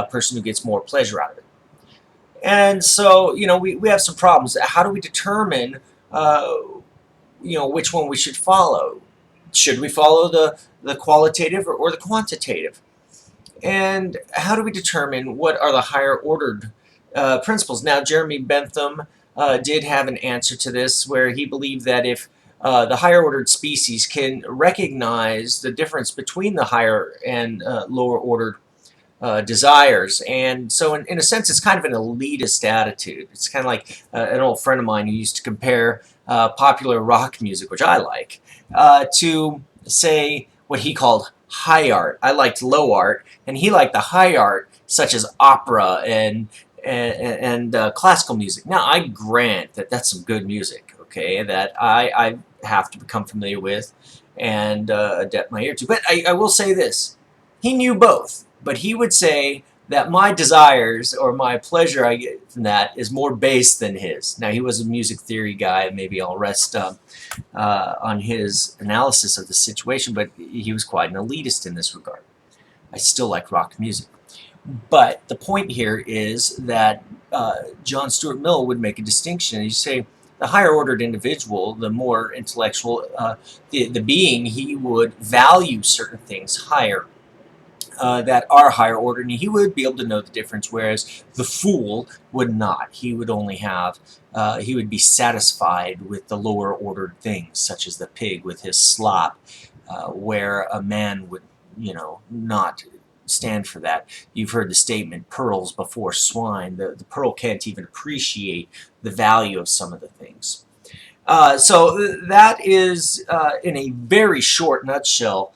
person who gets more pleasure out of it. And so, we have some problems. How do we determine, which one we should follow? Should we follow the qualitative or the quantitative? And how do we determine what are the higher ordered principles? Now, Jeremy Bentham did have an answer to this where he believed that if the higher ordered species can recognize the difference between the higher and lower ordered desires. And so, in a sense, it's kind of an elitist attitude. It's kind of like an old friend of mine who used to compare popular rock music, which I like, to, say, what he called high art. I liked low art, and he liked the high art, such as opera and classical music. Now, I grant that that's some good music, okay, that I have to become familiar with and adapt my ear to. But I will say this. He knew both, but he would say that my desires or my pleasure I get from that is more base than his. Now, he was a music theory guy. Maybe I'll rest on his analysis of the situation, but he was quite an elitist in this regard. I still like rock music. But the point here is that John Stuart Mill would make a distinction. He'd say the higher ordered individual, the more intellectual, the being, he would value certain things higher. That are higher order, and he would be able to know the difference, whereas the fool would not. He would only have, he would be satisfied with the lower ordered things, such as the pig with his slop, where a man would, not stand for that. You've heard the statement, pearls before swine. The pearl can't even appreciate the value of some of the things. So that is, in a very short nutshell,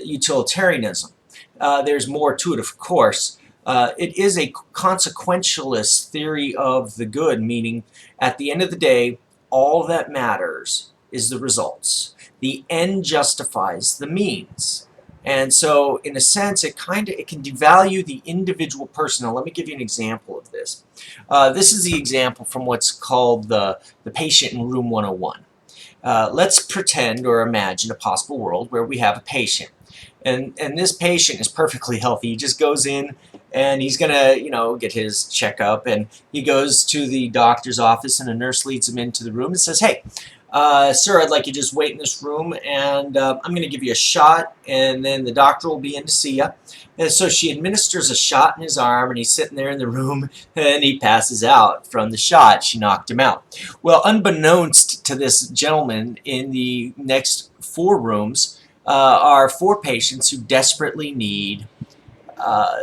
utilitarianism. There's more to it, of course. It is a consequentialist theory of the good, meaning at the end of the day, all that matters is the results. The end justifies the means. And so, in a sense, it can devalue the individual person. Now, let me give you an example of this. This is the example from what's called the patient in room 101. Let's pretend or imagine a possible world where we have a patient. And this patient is perfectly healthy. He just goes in and he's going to, get his checkup. And he goes to the doctor's office and a nurse leads him into the room and says, hey, sir, I'd like you to just wait in this room and I'm going to give you a shot and then the doctor will be in to see you. And so she administers a shot in his arm and he's sitting there in the room and he passes out from the shot. She knocked him out. Well, unbeknownst to this gentleman, in the next 4 rooms are 4 patients who desperately need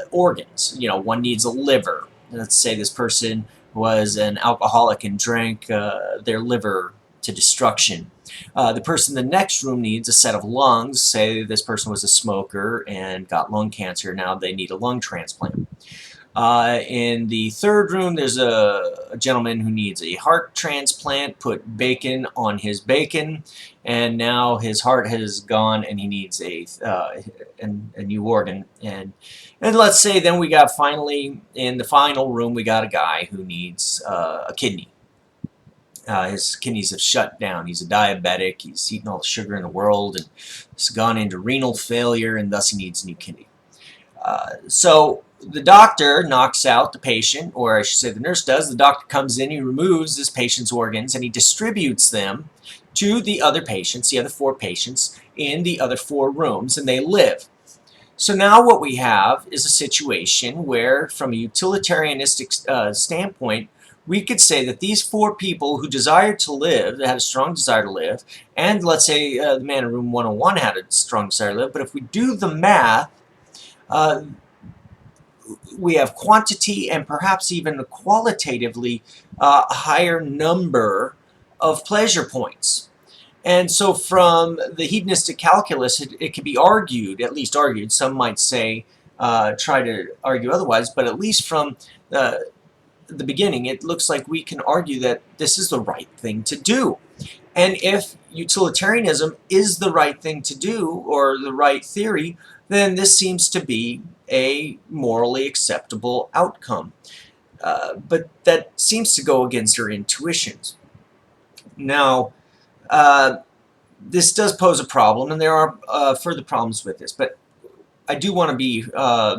organs. One needs a liver. Let's say this person was an alcoholic and drank their liver to destruction. The person in the next room needs a set of lungs. Say this person was a smoker and got lung cancer. Now they need a lung transplant. In the third room, there's a gentleman who needs a heart transplant, put bacon on his bacon, and now his heart has gone and he needs a new organ. And let's say then we got finally, in the final room, we got a guy who needs a kidney. His kidneys have shut down. He's a diabetic. He's eaten all the sugar in the world and has gone into renal failure, and thus he needs a new kidney. So the doctor knocks out the patient, or I should say the nurse does. The doctor comes in, he removes this patient's organs, and he distributes them to the other patients, the other 4 patients, in the other 4 rooms, and they live. So now what we have is a situation where, from a utilitarianistic standpoint, we could say that these 4 people who desired to live, that had a strong desire to live, and let's say the man in room 101 had a strong desire to live, but if we do the math, we have quantity and perhaps even qualitatively a higher number of pleasure points. And so from the hedonistic calculus, it can be argued, at least argued, some might say, try to argue otherwise, but at least from the beginning, it looks like we can argue that this is the right thing to do. And if utilitarianism is the right thing to do, or the right theory, then this seems to be a morally acceptable outcome. But that seems to go against our intuitions. Now, this does pose a problem, and there are further problems with this. But I do want to be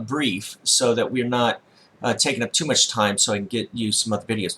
brief so that we're not taking up too much time so I can get you some other videos.